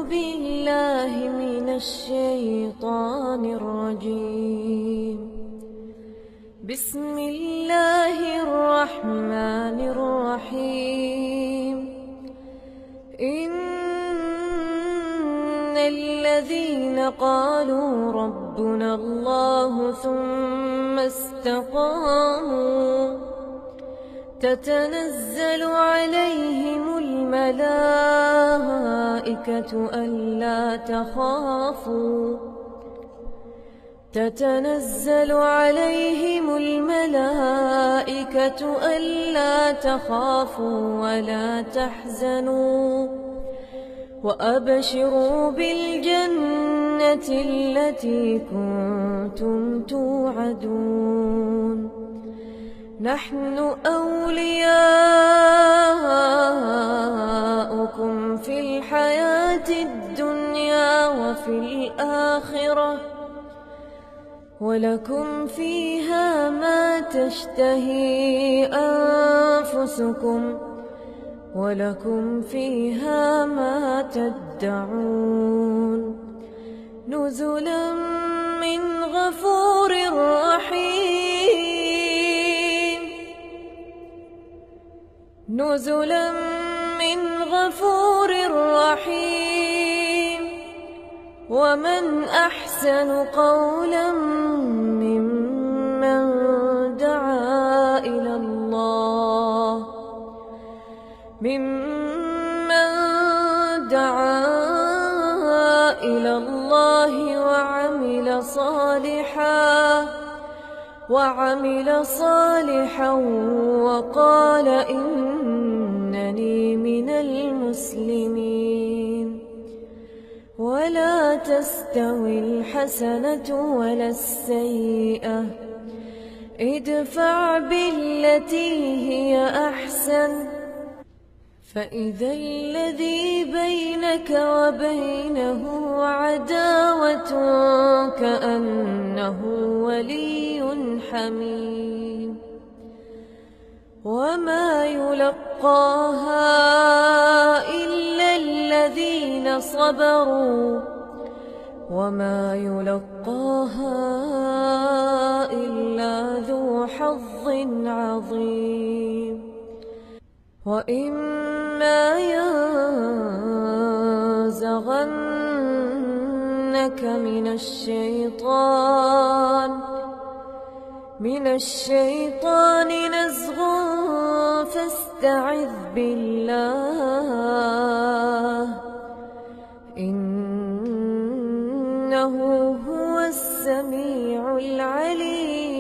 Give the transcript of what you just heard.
بالله من الشيطان الرجيم. بسم الله الرحمن الرحيم. إن الذين قالوا ربنا الله ثم استقاموا تتنزل عليهم الملائكة ألا تخافوا ولا تحزنوا وأبشروا بالجنة التي كنتم توعدون. نحن أولياؤكم في الحياة الدنيا وفي الآخرة، ولكم فيها ما تشتهي أنفسكم ولكم فيها ما تدعون. نزلا من غفور رحيم. نزلا من غفور رحيم. ومن أحسن قولا ممن دعا إلى الله وعمل صالحا وقال إنني من المسلمين. ولا تستوي الحسنة ولا السيئة، ادفع بالتي هي أحسن، فإذا الذي بينك وبينه عداوة كأنه ولي حميم. وما يلقاها إلا الذين صبروا وما يلقاها إلا ذو حظ عظيم. وإما ينزغنك من الشيطان نزغ فاستعذ بالله إنه هو السميع العليم.